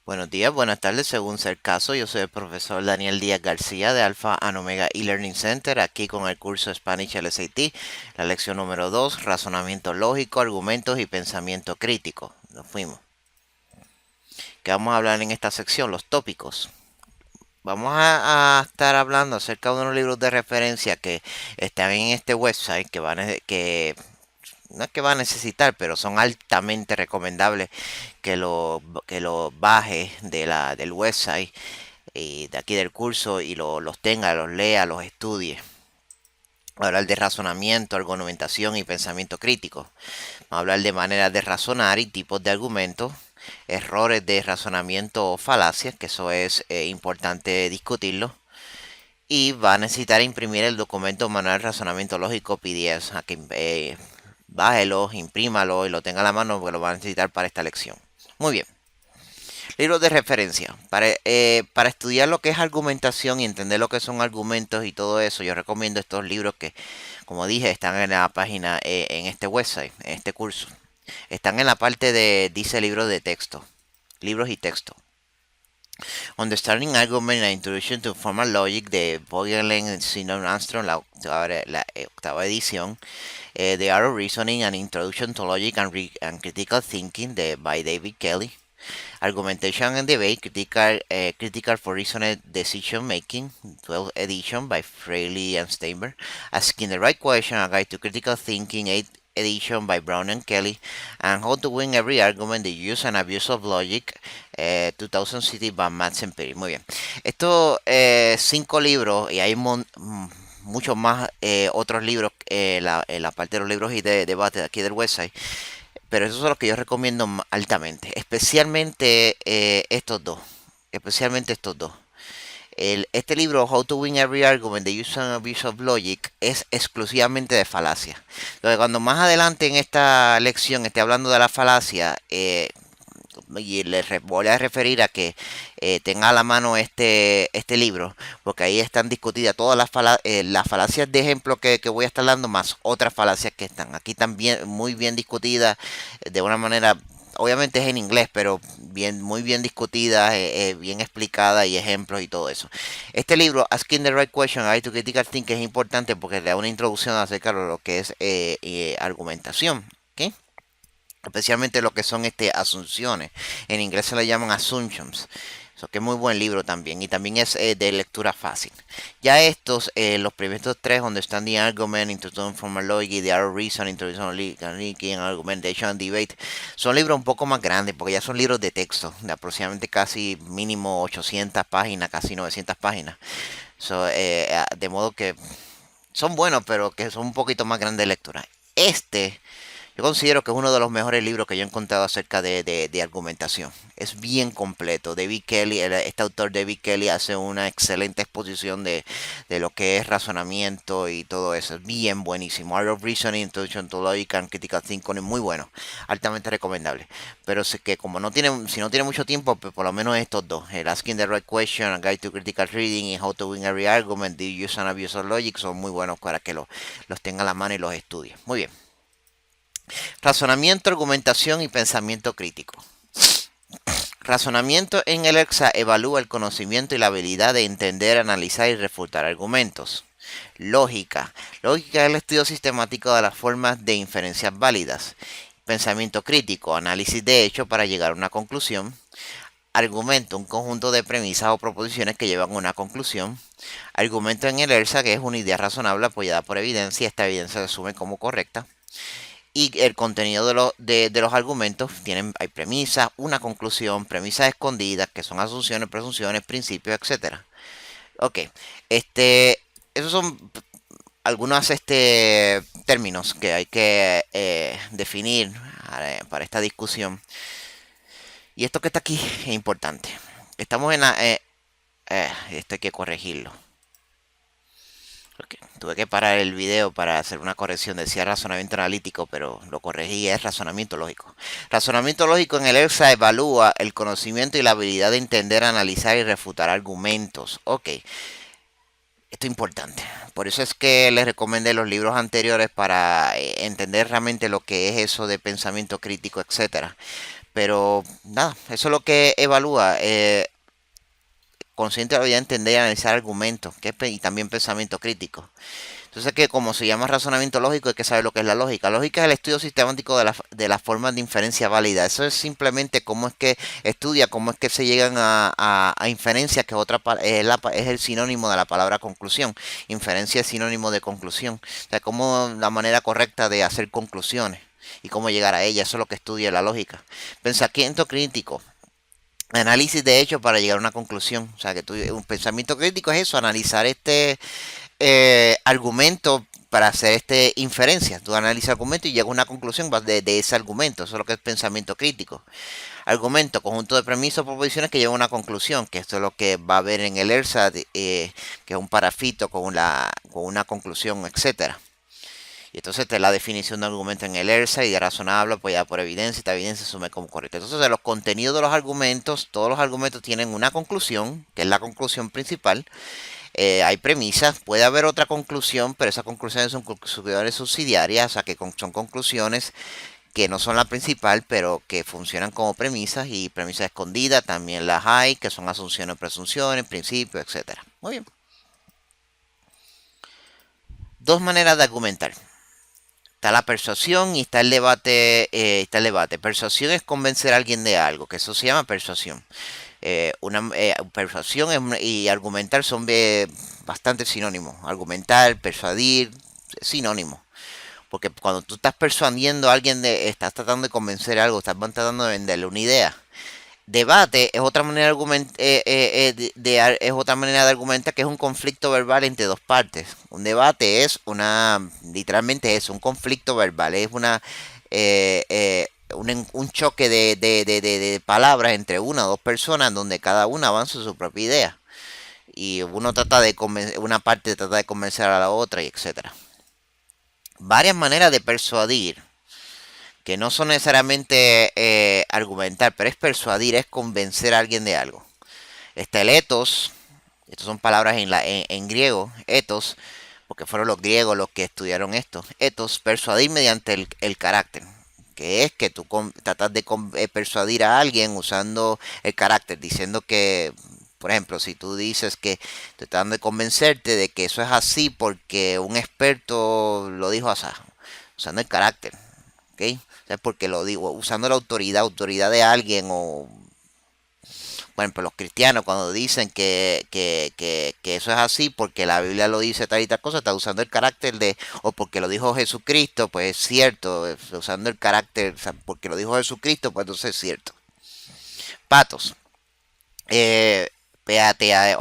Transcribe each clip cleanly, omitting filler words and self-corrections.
Buenos días, buenas tardes, según sea el caso. Yo soy el profesor Daniel Díaz García de Alpha and Omega E-Learning Center, aquí con el curso Spanish LSAT, la lección número 2, razonamiento lógico, argumentos y pensamiento crítico. Nos fuimos. ¿Qué vamos a hablar en esta sección? Los tópicos. Vamos a estar hablando acerca de unos libros de referencia que están en este website que no es que va a necesitar, pero son altamente recomendables que lo baje del website y de aquí del curso y los tenga, los lea, los estudie. Hablar de razonamiento, argumentación y pensamiento crítico. Vamos a hablar de maneras de razonar y tipos de argumentos, errores de razonamiento o falacias, que eso es importante discutirlo. Y va a necesitar imprimir el documento Manual de Razonamiento Lógico PDF. A que bájelo, imprímalo y lo tenga a la mano porque lo va a necesitar para esta lección. Muy bien. Libros de referencia. Para estudiar lo que es argumentación y entender lo que son argumentos y todo eso, yo recomiendo estos libros que, como dije, están en la página, en este website, en este curso. Están en la parte de, dice libros de texto, libros y texto. Understanding Argument and Introduction to Formal Logic de Vogelin y Sinon Armstrong, la octava edición. The Art of Reasoning and Introduction to Logic and Critical Thinking by David Kelly. Argumentation and Debate, Critical for Reasoned Decision Making, 12th edition by Fraley and Steinberg. Asking the Right Question, A Guide to Critical Thinking, 8th edition by Brown and Kelly. And How to Win Every Argument, The Use and Abuse of Logic, 2000 City by Matt Perry. Muy bien. Estos 5 libros, y hay muchos más otros libros en la parte de los libros y de debate de aquí del website, pero esos son los que yo recomiendo altamente, especialmente estos dos, especialmente estos dos. Este libro, How to Win Every Argument, The Use and Abuse of Logic, es exclusivamente de falacia. Entonces, cuando más adelante en esta lección esté hablando de la falacia, y voy a referir a que tenga a la mano este libro, porque ahí están discutidas todas las falacias de ejemplo que voy a estar dando, más otras falacias que están aquí también muy bien discutidas de una manera. Obviamente es en inglés, pero muy bien discutida, bien explicada y ejemplos y todo eso. Este libro, Asking the Right Question, Guide to Critical Thinking, es importante porque le da una introducción acerca de lo que es argumentación. ¿Ok? Especialmente lo que son asunciones. En inglés se le llaman assumptions. Eso que es muy buen libro también. Y también es de lectura fácil. Ya estos, los primeros tres, Understanding Argument, Introduction to Formal Logic, The Art of Reason, Introduction to Logic, Argumentation and Debate, son libros un poco más grandes porque ya son libros de texto, de aproximadamente casi mínimo 800 páginas, casi 900 páginas. De modo que son buenos, pero que son un poquito más grandes de lectura. Yo considero que es uno de los mejores libros que yo he encontrado acerca de argumentación. Es bien completo. David Kelly, este autor David Kelly hace una excelente exposición de lo que es razonamiento y todo eso. Es bien buenísimo. Art of Reasoning, Introduction to Logic and Critical Thinking es muy bueno. Altamente recomendable. Pero sé que como si no tiene mucho tiempo, pues por lo menos estos dos. El Asking the Right Question, A Guide to Critical Reading y How to Win Every Argument, The Use and Abuse of Logic son muy buenos para que los tenga a la mano y los estudie. Muy bien. Razonamiento, argumentación y pensamiento crítico. Razonamiento en el EXA evalúa el conocimiento y la habilidad de entender, analizar y refutar argumentos. Lógica. Lógica es el estudio sistemático de las formas de inferencias válidas. Pensamiento crítico. Análisis de hechos para llegar a una conclusión. Argumento, un conjunto de premisas o proposiciones que llevan a una conclusión. Argumento en el ERSA, que es una idea razonable apoyada por evidencia. Esta evidencia se asume como correcta. Y el contenido de los argumentos hay premisas, una conclusión, premisas escondidas, que son asunciones, presunciones, principios, etcétera. Ok, esos son algunos términos que hay que definir para esta discusión. Y esto que está aquí es importante. Estamos en esto hay que corregirlo. Okay. Tuve que parar el video para hacer una corrección. Decía razonamiento analítico, pero lo corregí, es razonamiento lógico. Razonamiento lógico en el ERSA evalúa el conocimiento y la habilidad de entender, analizar y refutar argumentos. Ok, esto es importante. Por eso es que les recomendé los libros anteriores para entender realmente lo que es eso de pensamiento crítico, etcétera. Pero nada, eso es lo que evalúa. Consciente de la habilidad de entender y analizar argumentos, y también pensamiento crítico. Entonces, que como se llama razonamiento lógico, hay que saber lo que es la lógica. La lógica es el estudio sistemático de las formas de inferencia válida. Eso es simplemente cómo es que estudia, cómo es que se llegan a inferencias, que es el sinónimo de la palabra conclusión. Inferencia es sinónimo de conclusión. O sea, cómo la manera correcta de hacer conclusiones y cómo llegar a ellas. Eso es lo que estudia la lógica. Pensamiento crítico. Análisis de hechos para llegar a una conclusión. O sea, que un pensamiento crítico es eso, analizar argumento para hacer inferencia. Tú analizas argumento y llegas a una conclusión de ese argumento. Eso es lo que es pensamiento crítico. Argumento, conjunto de premisas o proposiciones que llevan a una conclusión, que esto es lo que va a ver en el ERSA, que es un parafito con una conclusión, etcétera. Y entonces la definición de argumento en el ERSA y de razonable apoyada por evidencia, esta evidencia se asume como correcta. Entonces, de los contenidos de los argumentos, todos los argumentos tienen una conclusión, que es la conclusión principal. Hay premisas, puede haber otra conclusión, pero esas conclusiones son conclusiones subsidiarias, o sea que son conclusiones que no son la principal, pero que funcionan como premisas, y premisas escondidas también las hay, que son asunciones, presunciones, principios, etcétera. Muy bien. Dos maneras de argumentar. Está la persuasión y está el debate. Persuasión es convencer a alguien de algo, que eso se llama persuasión. Persuasión y argumentar son bastante sinónimos. Argumentar, persuadir, sinónimos. Porque cuando tú estás persuadiendo a alguien, estás tratando de convencer algo, estás tratando de venderle una idea. Debate es otra manera es otra manera de argumentar, que es un conflicto verbal entre dos partes. Un debate es literalmente es un conflicto verbal, es un choque de palabras entre una o dos personas donde cada una avanza su propia idea. Y una parte trata de convencer a la otra, y etcétera. Varias maneras de persuadir, que no son necesariamente argumentar, pero es persuadir, es convencer a alguien de algo. Está el ethos, estas son palabras en griego, ethos, porque fueron los griegos los que estudiaron esto. Ethos, persuadir mediante el carácter, que es que tú tratas de persuadir a alguien usando el carácter, diciendo que, por ejemplo, si tú dices que te tratando de convencerte de que eso es así porque un experto lo dijo así, usando el carácter, ¿ok? O sea, porque lo digo, usando la autoridad de alguien, o, por ejemplo, los cristianos cuando dicen que eso es así porque la Biblia lo dice tal y tal cosa, está usando el carácter o porque lo dijo Jesucristo, pues es cierto, usando el carácter, o sea, porque lo dijo Jesucristo, pues entonces es cierto. Patos. Eh, PATAS,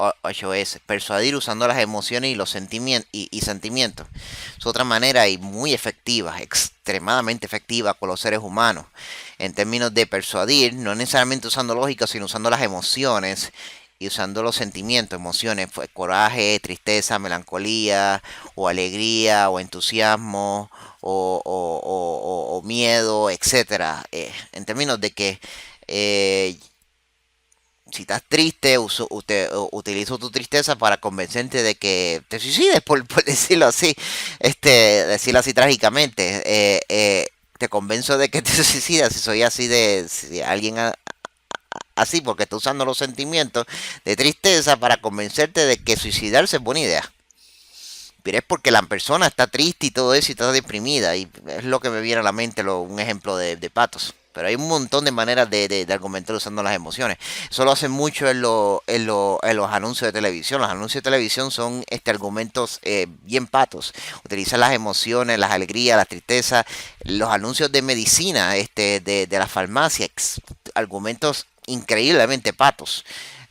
persuadir usando las emociones y los sentimientos. Es otra manera y muy efectiva, extremadamente efectiva con los seres humanos. En términos de persuadir, no necesariamente usando lógica, sino usando las emociones y usando los sentimientos, emociones, pues, coraje, tristeza, melancolía, o alegría, o entusiasmo, o miedo, etcétera. En términos de que si estás triste, utilizo tu tristeza para convencerte de que te suicides, por decirlo así, decirlo así trágicamente. Te convenzo de que te suicidas si soy así si alguien así, porque está usando los sentimientos de tristeza para convencerte de que suicidarse es buena idea. Pero es porque la persona está triste y todo eso y está deprimida. Y es lo que me viene a la mente un ejemplo de patos. Pero hay un montón de maneras de argumentar usando las emociones. Eso lo hacen mucho en los anuncios de televisión. Los anuncios de televisión son argumentos bien patos. Utilizan las emociones, las alegrías, las tristezas. Los anuncios de medicina, de la farmacia, argumentos increíblemente patos,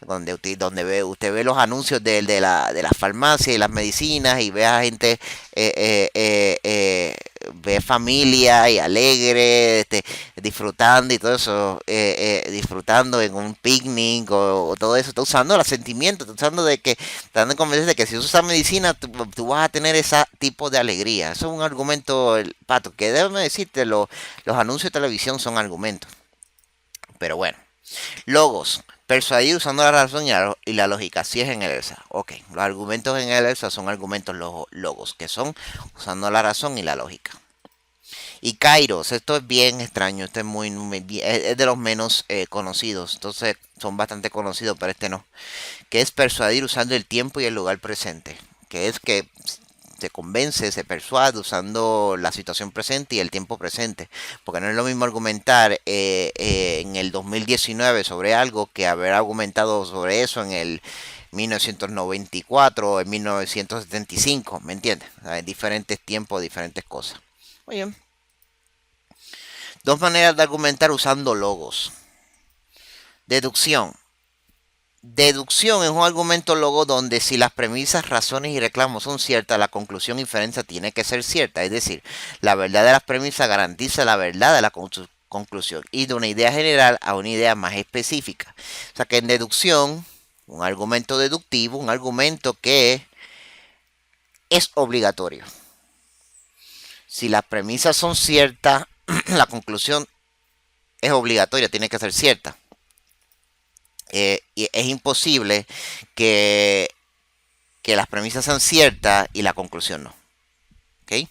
donde usted ve los anuncios de las farmacias y las medicinas, y ve a gente, ve familia y alegre, disfrutando y todo eso, disfrutando en un picnic, o todo eso. Está usando los sentimientos, está usando está dando a convencer de que si usas medicina, tú vas a tener ese tipo de alegría. Eso es un argumento, pato, que déjame decirte, los anuncios de televisión son argumentos. Pero bueno. Logos. Persuadir usando la razón y la lógica. Así es en el ELSA. Ok. Los argumentos en el ELSA son argumentos logos, que son usando la razón y la lógica. Y Kairos, esto es bien extraño, este es es de los menos conocidos, entonces son bastante conocidos, pero este no. Que es persuadir usando el tiempo y el lugar presente. Que es que se convence, se persuade usando la situación presente y el tiempo presente. Porque no es lo mismo argumentar en el 2019 sobre algo que haber argumentado sobre eso en el 1994 o en 1975, ¿me entiendes? Hay diferentes tiempos, diferentes cosas. Muy bien. Dos maneras de argumentar usando logos. Deducción. Deducción es un argumento logo donde si las premisas, razones y reclamos son ciertas, la conclusión inferencia tiene que ser cierta. Es decir, la verdad de las premisas garantiza la verdad de la conclusión y de una idea general a una idea más específica. O sea que en deducción, un argumento deductivo, un argumento que es obligatorio. Si las premisas son ciertas, la conclusión es obligatoria, tiene que ser cierta. Y es imposible que las premisas sean ciertas y la conclusión no. ¿Ok?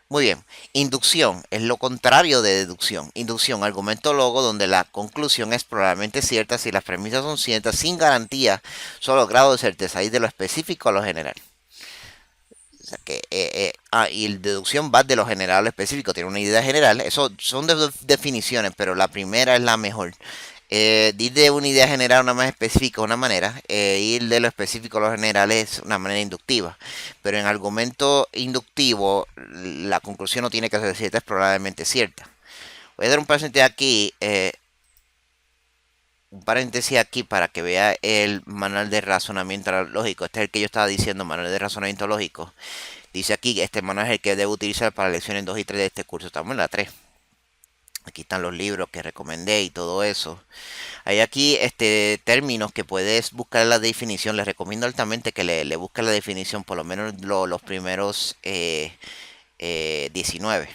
Muy bien. Inducción es lo contrario de deducción. Inducción, argumento logo donde la conclusión es probablemente cierta si las premisas son ciertas sin garantía, solo grado de certeza, y de lo específico a lo general. O sea que, y la deducción va de lo general a lo específico, tiene una idea general. Eso son definiciones, pero la primera es la mejor. Ir de una idea general a una más específica de una manera, ir de lo específico a lo general es una manera inductiva. Pero en argumento inductivo, la conclusión no tiene que ser cierta, es probablemente cierta. Voy a dar un paréntesis aquí para que vea el manual de razonamiento lógico. Este es el que yo estaba diciendo, manual de razonamiento lógico. Dice aquí que este manual es el que debo utilizar para lecciones 2 y 3 de este curso. Estamos en la 3. Aquí están los libros que recomendé y todo eso. Hay aquí términos que puedes buscar en la definición. Les recomiendo altamente que le busques la definición, por lo menos los primeros 19.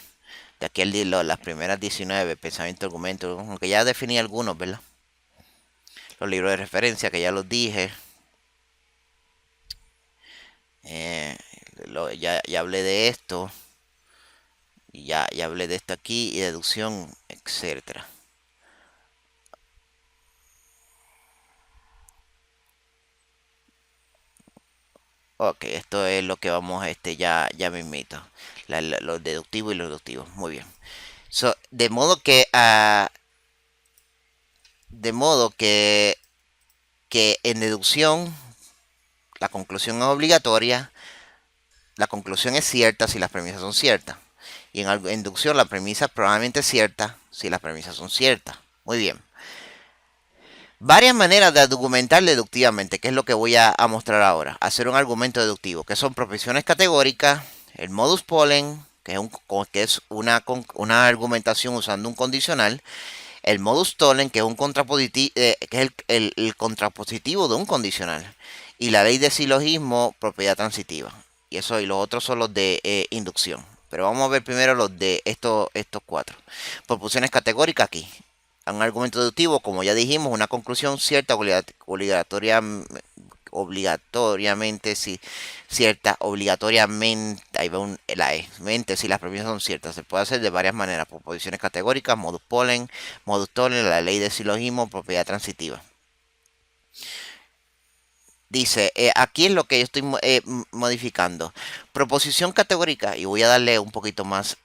De aquí las primeras 19, pensamiento, argumento, aunque ya definí algunos, ¿verdad? Los libros de referencia, que ya los dije. Eh, ya hablé de esto. Y ya hablé de esto aquí. Y deducción, etcétera. Ok, esto es lo que vamos ya mismito. Los deductivos y los deductivos. Muy bien. De modo que en deducción la conclusión es obligatoria, la conclusión es cierta si las premisas son ciertas. Y en inducción la premisa es probablemente cierta si las premisas son ciertas. Muy bien. Varias maneras de argumentar deductivamente, que es lo que voy a mostrar ahora. Hacer un argumento deductivo, que son proposiciones categóricas, el modus pollen, que es una argumentación usando un condicional, el modus tollens, que es el contrapositivo de un condicional, y la ley de silogismo, propiedad transitiva. Y los otros son los de inducción. Pero vamos a ver primero los de estos cuatro. Proposiciones categóricas aquí. Un argumento deductivo, como ya dijimos, una conclusión cierta, obligatoriamente, sí, cierta, obligatoriamente, ahí va la mente, si las premisas son ciertas. Se puede hacer de varias maneras: proposiciones categóricas, modus pollen, modus tollens, la ley de silogismo, propiedad transitiva. Dice, aquí es lo que yo estoy modificando. Proposición categórica, y voy a darle un poquito más.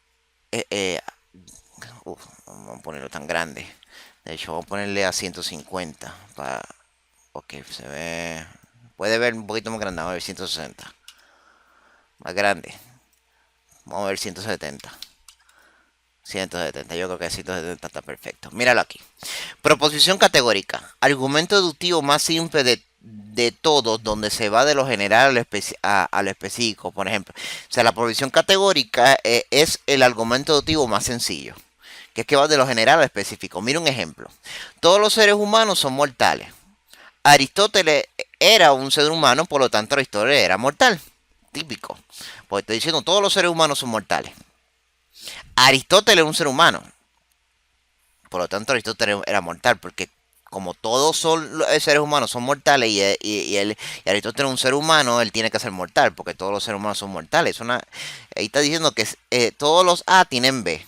Vamos a ponerlo tan grande. De hecho, vamos a ponerle a 150. Ok, se ve. Puede ver un poquito más grande. Vamos a ver 160. Más grande. Vamos a ver 170. 170, yo creo que 170 está perfecto. Míralo aquí. Proposición categórica. Argumento deductivo más simple de todos, donde se va de lo general a lo específico. Por ejemplo, o sea, la proposición categórica es el argumento deductivo más sencillo, que es que va de lo general a lo específico. Mira un ejemplo. Todos los seres humanos son mortales. Aristóteles era un ser humano, por lo tanto Aristóteles era mortal. Típico. Pues estoy diciendo, todos los seres humanos son mortales. Aristóteles era un ser humano. Por lo tanto, Aristóteles era mortal, porque como todos son seres humanos son mortales y Aristóteles es un ser humano, él tiene que ser mortal, porque todos los seres humanos son mortales. Ahí está diciendo que todos los A tienen B.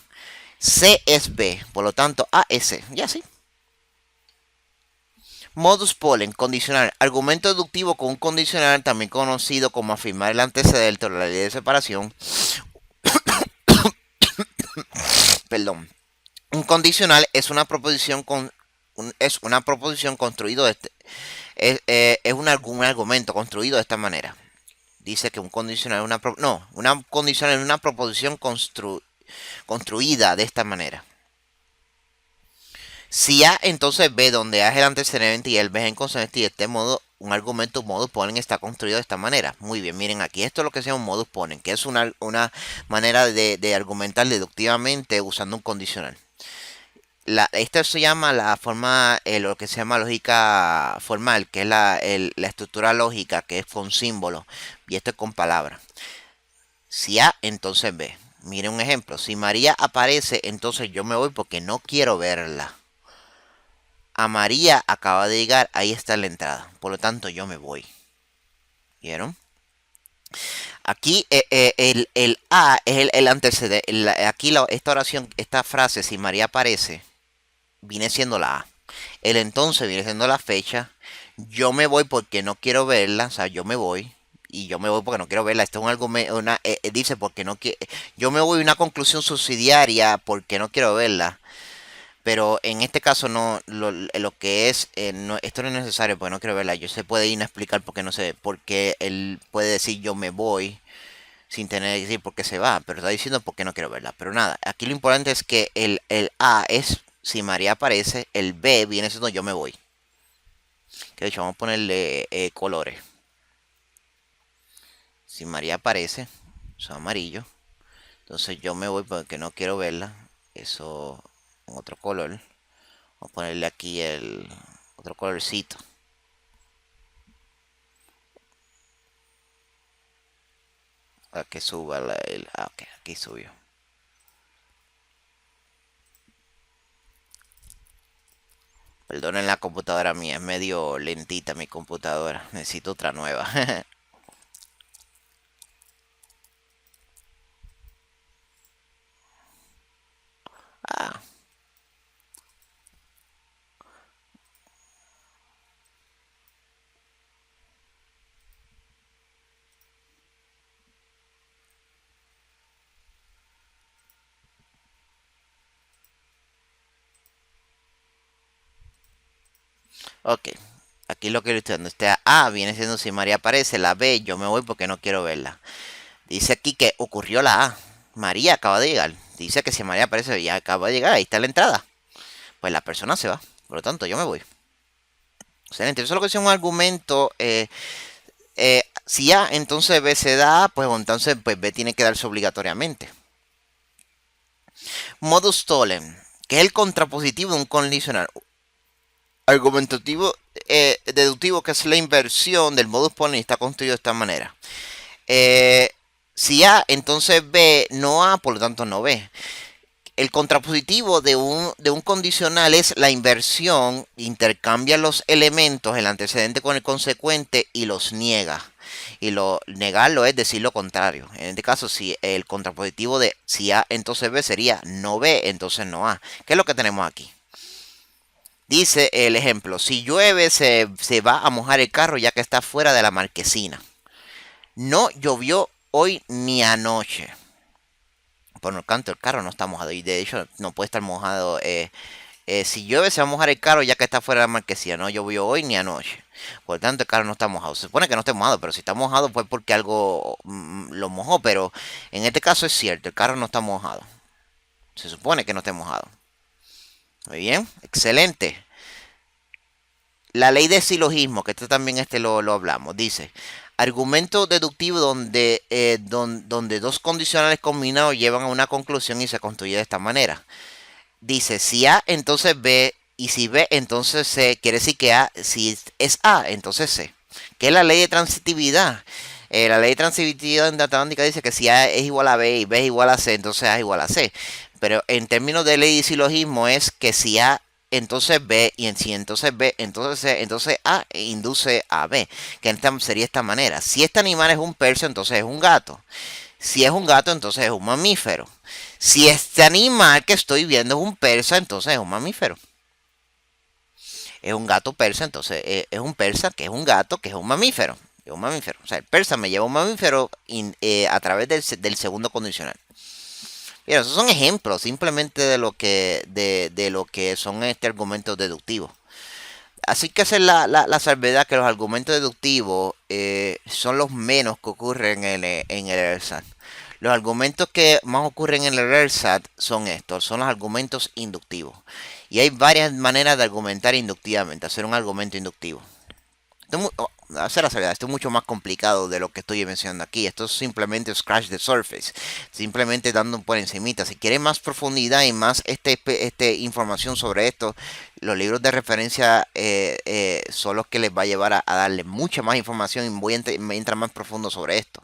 C es B, por lo tanto A es C. Ya sí. Modus polen, condicional. Argumento deductivo con un condicional, también conocido como afirmar el antecedente o la ley de separación. Perdón. Un condicional es una proposición construido un argumento construido de esta manera. Dice que un condicional es una condicional es una proposición construida de esta manera. Si A, entonces B, donde A es el antecedente y el B es el consonante, y de este modo, un argumento modus ponens está construido de esta manera. Muy bien, miren aquí, esto es lo que se llama un modus ponens, que es una manera de argumentar deductivamente usando un condicional. Esto se llama la forma, lo que se llama lógica formal, que es la estructura lógica, que es con símbolos, y esto es con palabras. Si A, entonces B. Miren un ejemplo, si María aparece, entonces yo me voy porque no quiero verla. A María acaba de llegar, ahí está la entrada. Por lo tanto, yo me voy. ¿Vieron? Aquí el A es el antecedente. Aquí esta oración, esta frase, si María aparece, viene siendo la A. El entonces viene siendo la fecha. Yo me voy porque no quiero verla. O sea, yo me voy. Y yo me voy porque no quiero verla. Esto es un argumento. Dice porque no quiero. Yo me voy a una conclusión subsidiaria porque no quiero verla. Pero en este caso no, lo que es, esto no es necesario porque no quiero verla. Yo se puede ir a explicar porque no sé, porque él puede decir yo me voy sin tener que decir por qué se va, pero está diciendo por qué no quiero verla. Pero nada, aquí lo importante es que el A es si María aparece, el B viene siendo yo me voy. Que de hecho vamos a ponerle colores. Si María aparece, son amarillo. Entonces yo me voy porque no quiero verla. Eso en otro color. Vamos a ponerle aquí el otro colorcito. Para que suba ok, aquí subió. Perdonen la computadora mía, es medio lentita mi computadora. Necesito otra nueva. Ah, ok. Aquí lo que estoy diciendo. Este A viene siendo si María aparece. La B, yo me voy porque no quiero verla. Dice aquí que ocurrió la A. María acaba de llegar. Dice que si María aparece, ya acaba de llegar. Ahí está la entrada. Pues la persona se va. Por lo tanto, yo me voy. Excelente. Eso es lo que es un argumento. Si A, entonces B se da, pues entonces pues B tiene que darse obligatoriamente. Modus tollens, que es el contrapositivo de un condicional. Argumentativo deductivo, que es la inversión del modus ponens, está construido de esta manera. Si A, entonces B, no A, por lo tanto no B. El contrapositivo de un condicional es la inversión, intercambia los elementos, el antecedente con el consecuente y los niega. Y negarlo es decir lo contrario. En este caso, si el contrapositivo de si A, entonces B sería no B, entonces no A. ¿Qué es lo que tenemos aquí? Dice el ejemplo, si llueve se va a mojar el carro ya que está fuera de la marquesina. No llovió hoy ni anoche. Por lo tanto, el carro no está mojado y de hecho no puede estar mojado. Si llueve se va a mojar el carro ya que está fuera de la marquesina. No llovió hoy ni anoche. Por lo tanto, el carro no está mojado. Se supone que no esté mojado, pero si está mojado fue porque algo lo mojó. Pero en este caso es cierto, el carro no está mojado. Se supone que no esté mojado. Muy bien, excelente. La ley de silogismo, que esto también lo hablamos, dice, argumento deductivo donde dos condicionales combinados llevan a una conclusión y se construye de esta manera. Dice, si A, entonces B, y si B, entonces C, quiere decir que A, si es A, entonces C. ¿Qué es la ley de transitividad? La ley de transitividad en datamática dice que si A es igual a B y B es igual a C, entonces A es igual a C. Pero en términos de ley de silogismo es que si A entonces B, y en si entonces B, entonces C, entonces A induce a B, que sería esta manera. Si este animal es un persa, entonces es un gato. Si es un gato, entonces es un mamífero. Si este animal que estoy viendo es un persa, entonces es un mamífero. Es un gato persa, entonces es un persa que es un gato que es un mamífero. Es un mamífero. O sea, el persa me lleva un mamífero a través del segundo condicional. Mira, esos son ejemplos simplemente de lo que son argumentos deductivos. Así que esa es la salvedad, que los argumentos deductivos son los menos que ocurren en el ERSAT. Los argumentos que más ocurren en el ERSAT son estos, son los argumentos inductivos. Y hay varias maneras de argumentar inductivamente, hacer un argumento inductivo. Hacer la salvedad, esto es mucho más complicado de lo que estoy mencionando aquí. Esto es simplemente scratch the surface, simplemente dando por encimita. Si quieren más profundidad y más información sobre esto, los libros de referencia son los que les va a llevar a darle mucha más información, y voy a entrar más profundo sobre esto.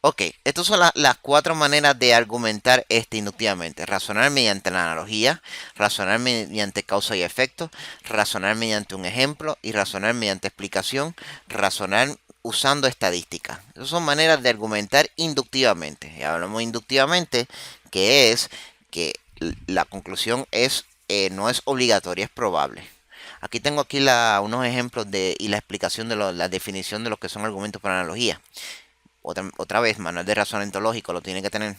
Ok, estas son las cuatro maneras de argumentar inductivamente. Razonar mediante la analogía, razonar mediante causa y efecto, razonar mediante un ejemplo y razonar mediante explicación, razonar usando estadística. Esas son maneras de argumentar inductivamente. Y hablamos inductivamente, que es que la conclusión no es obligatoria, es probable. Aquí tengo unos ejemplos y la explicación de la definición de lo que son argumentos por analogía. Otra vez, manual de razonamiento lógico, lo tiene que tener.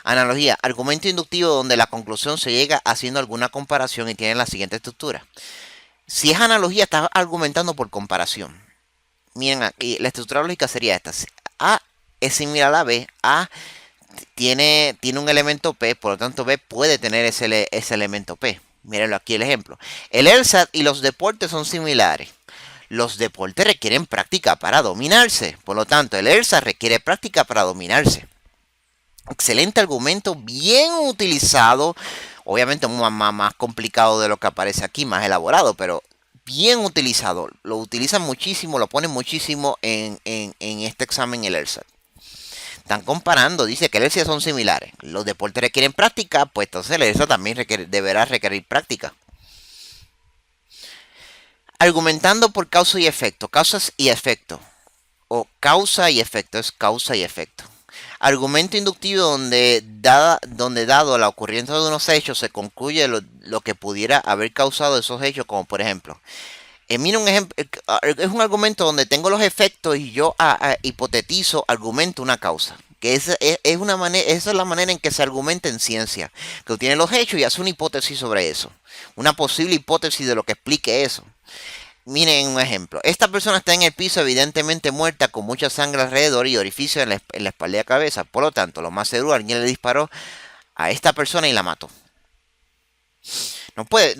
Analogía, argumento inductivo donde la conclusión se llega haciendo alguna comparación y tiene la siguiente estructura. Si es analogía, está argumentando por comparación. Miren aquí, la estructura lógica sería esta. A es similar a B, A tiene un elemento P, por lo tanto B puede tener ese elemento P. Mírenlo aquí el ejemplo. El ELSAT y los deportes son similares. Los deportes requieren práctica para dominarse. Por lo tanto, el ELSA requiere práctica para dominarse. Excelente argumento, bien utilizado. Obviamente más complicado de lo que aparece aquí, más elaborado, pero bien utilizado. Lo utilizan muchísimo, lo ponen muchísimo en este examen el ELSA. Están comparando, dice que el ELSA son similares. Los deportes requieren práctica, pues entonces el ELSA también deberá requerir práctica. Argumentando por causa y efecto, causas y efecto, o causa y efecto, es causa y efecto. Argumento inductivo donde dado la ocurrencia de unos hechos se concluye lo que pudiera haber causado esos hechos, como por ejemplo, mira un ejemplo, es un argumento donde tengo los efectos y yo hipotetizo, argumento una causa. Que esa es la manera en que se argumenta en ciencia, que tiene los hechos y hace una hipótesis sobre eso, una posible hipótesis de lo que explique eso. Miren un ejemplo. Esta persona está en el piso evidentemente muerta con mucha sangre alrededor y orificio en la espalda y la cabeza. Por lo tanto, lo más seguro, alguien le disparó a esta persona y la mató. No puede,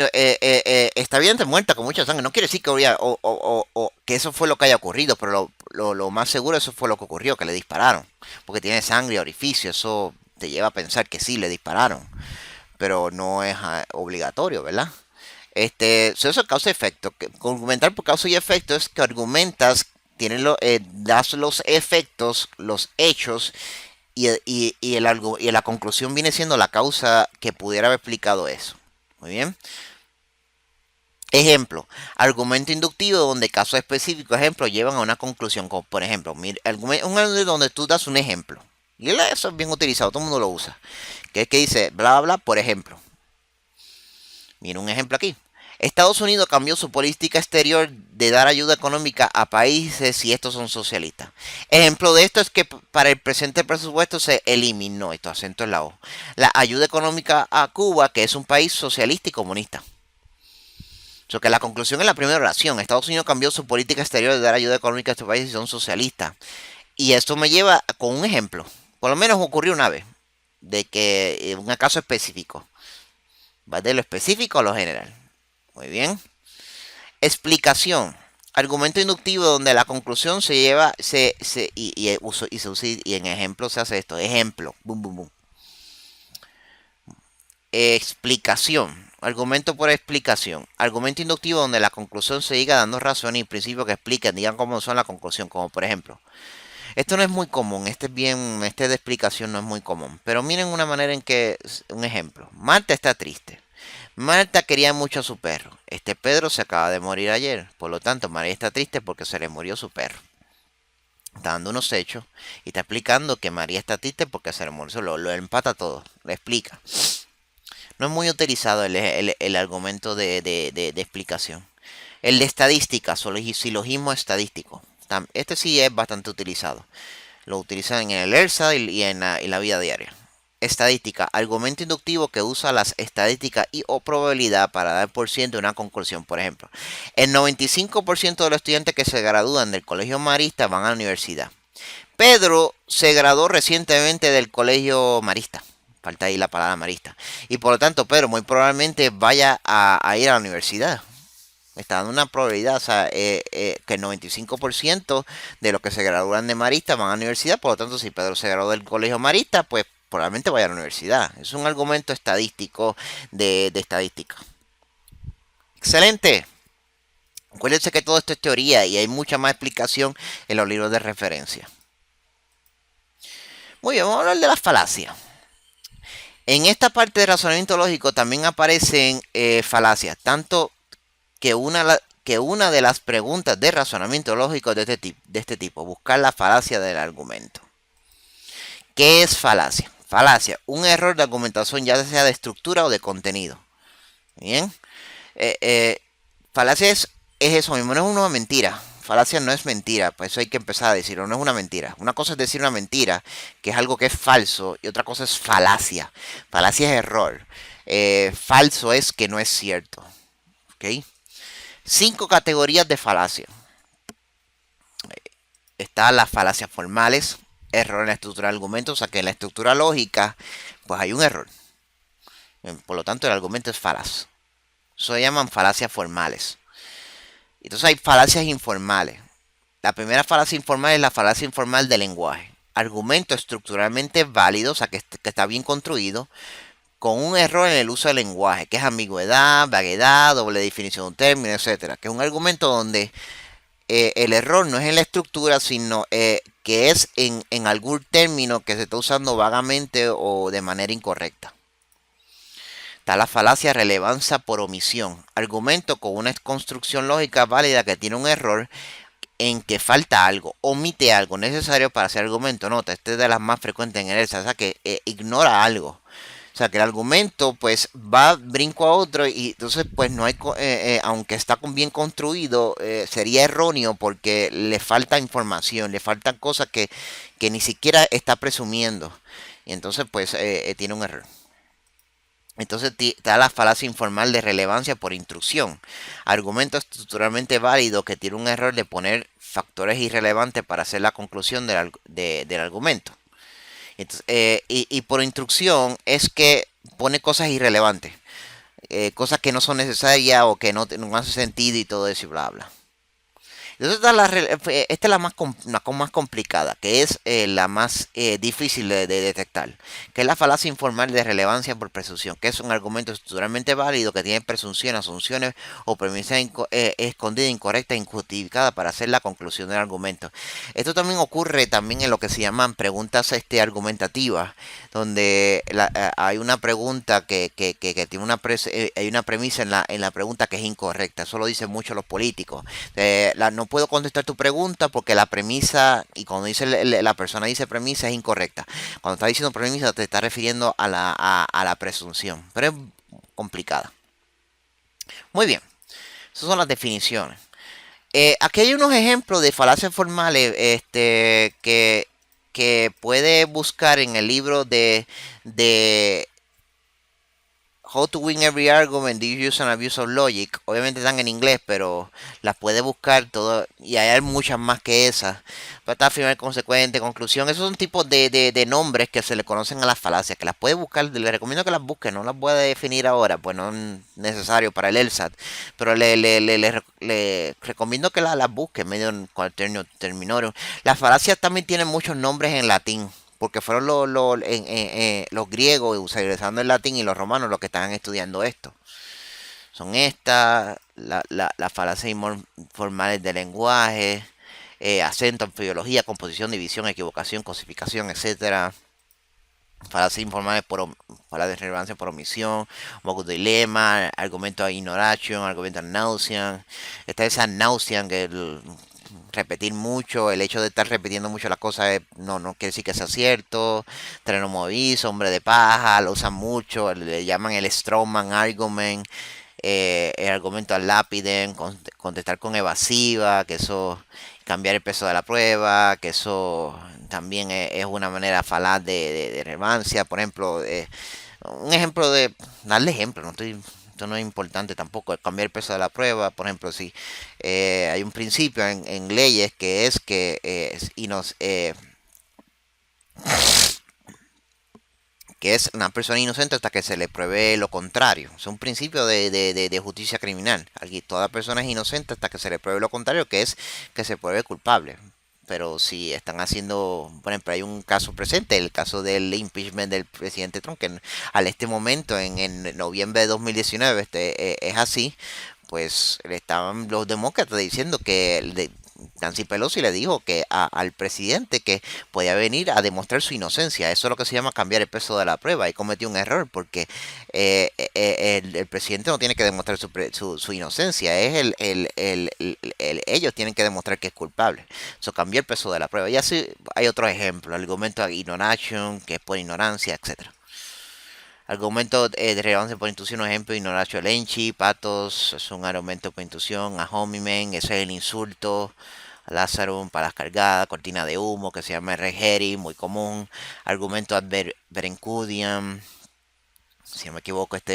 está evidentemente muerta con mucha sangre. No quiere decir que eso fue lo que haya ocurrido, pero lo más seguro eso fue lo que ocurrió, que le dispararon. Porque tiene sangre y orificio, eso te lleva a pensar que sí, le dispararon. Pero no es obligatorio, ¿verdad? Eso es causa-efecto. Argumentar por causa y efecto es que argumentas, das los efectos, los hechos, y la conclusión viene siendo la causa que pudiera haber explicado eso. Muy bien. Ejemplo, argumento inductivo donde casos específicos, ejemplo, llevan a una conclusión, como por ejemplo, un argumento donde tú das un ejemplo. Y eso es bien utilizado, todo el mundo lo usa. Que es que dice, bla, bla, bla, por ejemplo. Mira un ejemplo aquí. Estados Unidos cambió su política exterior de dar ayuda económica a países si estos son socialistas. Ejemplo de esto es que para el presente presupuesto se eliminó, esto acento en la O, la ayuda económica a Cuba, que es un país socialista y comunista. So que la conclusión es la primera oración. Estados Unidos cambió su política exterior de dar ayuda económica a estos países si son socialistas. Y esto me lleva con un ejemplo. Por lo menos ocurrió una vez. De que un caso específico. Va de lo específico a lo general. Muy bien. Explicación. Argumento inductivo donde la conclusión se lleva y en ejemplo se hace esto. Ejemplo. Boom, boom, boom. Explicación. Argumento por explicación. Argumento inductivo donde la conclusión se llega dando razones y principios que explican, digan cómo son la conclusión. Como por ejemplo, Esto no es muy común, este de explicación no es muy común. Pero miren una manera en que, un ejemplo. Marta está triste. Marta quería mucho a su perro. Este Pedro se acaba de morir ayer. Por lo tanto, María está triste porque se le murió su perro. Está dando unos hechos y está explicando que María está triste porque se le murió. Lo empata todo. Le explica. No es muy utilizado el argumento de explicación. El de estadística, silogismo estadístico. Este sí es bastante utilizado. Lo utilizan en el ERSA y en la vida diaria. Estadística, argumento inductivo que usa las estadísticas y o probabilidad para dar por ciento una conclusión. Por ejemplo, el 95% de los estudiantes que se gradúan del colegio marista van a la universidad. Pedro se graduó recientemente del colegio marista. Falta ahí la palabra marista. Y por lo tanto, Pedro muy probablemente vaya a ir a la universidad. Está dando una probabilidad, o sea, que el 95% de los que se gradúan de marista van a la universidad. Por lo tanto, si Pedro se graduó del colegio marista, pues probablemente vaya a la universidad. Es un argumento estadístico de estadística. Excelente. Acuérdense que todo esto es teoría y hay mucha más explicación en los libros de referencia. Muy bien, vamos a hablar de las falacias. En esta parte de razonamiento lógico también aparecen falacias, tanto que una de las preguntas de razonamiento lógico de este tipo, buscar la falacia del argumento. ¿Qué es falacia? Falacia, un error de argumentación ya sea de estructura o de contenido. Bien, eh, eh, falacia es eso mismo, no es una mentira. Falacia no es mentira, por eso hay que empezar a decirlo, no es una mentira. Una cosa es decir una mentira, que es algo que es falso, y otra cosa es falacia. Falacia es error. Falso es que no es cierto. ¿Ok? 5 categorías de falacia. Están las falacias formales, error en la estructura del argumento, o sea que en la estructura lógica, pues hay un error. Por lo tanto, el argumento es falaz. Eso se llaman falacias formales. Entonces hay falacias informales. La primera falacia informal es la falacia informal del lenguaje. Argumento estructuralmente válido, o sea que está bien construido, con un error en el uso del lenguaje, que es ambigüedad, vaguedad, doble definición de un término, etcétera. Que es un argumento donde el error no es en la estructura, sino que es en algún término que se está usando vagamente o de manera incorrecta. Está la falacia relevancia por omisión. Argumento con una construcción lógica válida que tiene un error en que falta algo, omite algo necesario para hacer argumento. Nota, este es de las más frecuentes en el ERSA, o sea que ignora algo. O sea que el argumento pues va brinco a otro y entonces pues no hay, aunque está bien construido, sería erróneo porque le falta información, le faltan cosas que ni siquiera está presumiendo. Y entonces pues tiene un error. Entonces está la falacia informal de relevancia por intrusión. Argumento estructuralmente válido que tiene un error de poner factores irrelevantes para hacer la conclusión del argumento. Entonces, y por intrusión es que pone cosas irrelevantes, cosas que no son necesarias o que no hacen sentido y todo eso y bla bla. Entonces esta es la más complicada, que es la más difícil de detectar, que es la falacia informal de relevancia por presunción, que es un argumento estructuralmente válido que tiene presunciones, asunciones o premisas escondidas, incorrectas, injustificadas para hacer la conclusión del argumento. Esto también ocurre también en lo que se llaman preguntas argumentativas, donde hay una pregunta que tiene hay una premisa en la pregunta que es incorrecta. Eso lo dicen mucho los políticos. No puedo contestar tu pregunta porque la premisa, y cuando dice la persona dice premisa, es incorrecta. Cuando está diciendo premisa te está refiriendo a la presunción, pero es complicada. Muy bien, esas son las definiciones. Aquí hay unos ejemplos de falacias formales que puede buscar en el libro de How to Win Every Argument, Do You Use and Abuse of Logic. Obviamente están en inglés, pero las puede buscar todo. Y hay muchas más que esas. Para final consecuente, conclusión. Esos son tipos de nombres que se le conocen a las falacias. Que las puede buscar. Le recomiendo que las busque. No las voy a definir ahora, pues no es necesario para el LSAT. Pero le recomiendo que las busque medio en cuaterno terminorum. Las falacias también tienen muchos nombres en latín porque fueron los griegos utilizando el latín y los romanos los que estaban estudiando esto. Son estas, las falacias formales del lenguaje, acento, biología, composición, división, equivocación, cosificación, etcétera. Falacia informal falacia de relevancia por omisión, modus dilema, argumento ad ignoration, argumento ad nauseam. Está esa nauseam que repetir mucho, el hecho de estar repitiendo mucho las cosas no quiere decir que sea cierto. Terreno movizo, hombre de paja, lo usan mucho, le llaman el Strawman argument, el argumento ad lapidem, contestar con evasiva, que eso cambiar el peso de la prueba, que eso también es una manera falaz de relevancia. Por ejemplo, un ejemplo de, darle ejemplo, no estoy, esto no es importante tampoco, el cambiar el peso de la prueba. Por ejemplo, si hay un principio en leyes que es que es una persona inocente hasta que se le pruebe lo contrario. Es un principio de justicia criminal. Aquí toda persona es inocente hasta que se le pruebe lo contrario, que es que se pruebe culpable. Pero si están haciendo, por ejemplo, hay un caso presente, el caso del impeachment del presidente Trump, que al este momento, en noviembre de 2019, es así, pues le estaban los demócratas diciendo que Nancy Pelosi le dijo que al presidente que podía venir a demostrar su inocencia. Eso es lo que se llama cambiar el peso de la prueba. Y cometió un error porque el presidente no tiene que demostrar su inocencia. Es ellos tienen que demostrar que es culpable. Eso cambió el peso de la prueba. Y así hay otros ejemplos. Argumento de ignoration, que es por ignorancia, etcétera. Argumento de relevancia por intuición, ejemplo, ignoracio lenchi, patos, es un argumento por intuición, a hominem, ese es el insulto, Lazarus, palas cargadas, cortina de humo, que se llama regeri, muy común, argumento ad verencudiam, si no me equivoco, eso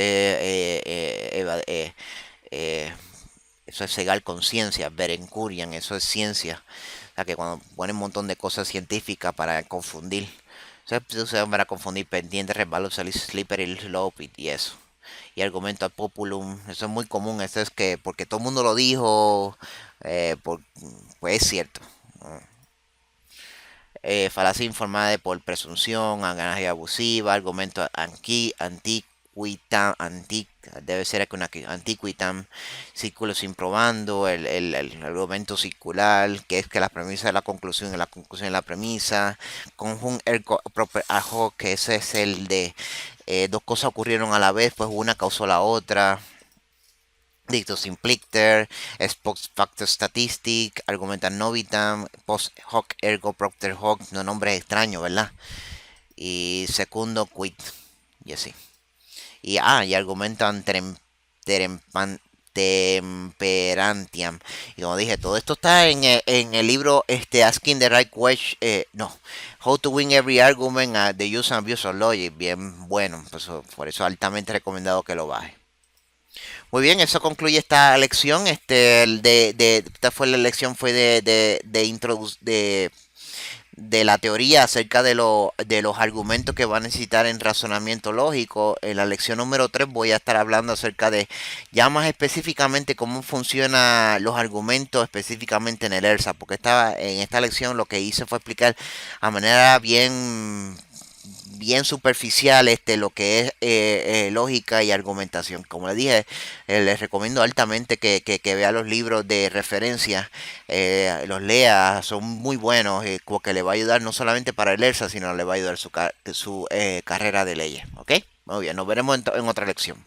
es cegar conciencia, verencurian, eso es ciencia, o sea que cuando ponen un montón de cosas científicas para confundir. Se usa para confundir pendiente, resbalo, slippery slope y eso. Y argumento ad populum, eso es muy común, eso es que porque todo el mundo lo dijo, pues es cierto. Falacia informada por presunción, ganancia abusiva, argumento debe ser que una antiquitam, círculo sin probando, el argumento circular, que es que la premisa es la conclusión y la conclusión es la premisa, conjunct ergo proper ad hoc, que ese es el de dos cosas ocurrieron a la vez, pues una causó la otra. Dicto simpliciter, post factor statistic, argumenta novitam, post hoc ergo propter hoc, no nombre extraño, ¿verdad? Y segundo quid, y así. Y argumentan temperantiam. Y como dije, todo esto está en el libro Asking the Right Question, no, How to Win Every Argument, The Use and Abuse of Logic, bien bueno, pues, por eso altamente recomendado que lo baje. Muy bien, eso concluye esta lección. Esta fue la lección fue de la teoría acerca de los argumentos que va a necesitar en razonamiento lógico. En la lección número 3 voy a estar hablando acerca de ya más específicamente cómo funcionan los argumentos específicamente en el ERSA, porque en esta lección lo que hice fue explicar a manera bien superficial lo que es lógica y argumentación. Como les dije, les recomiendo altamente que vea los libros de referencia, los lea, son muy buenos, porque le va a ayudar no solamente para el ERSA, sino le va a ayudar su carrera de leyes. ¿Ok? Muy bien, nos veremos en otra lección.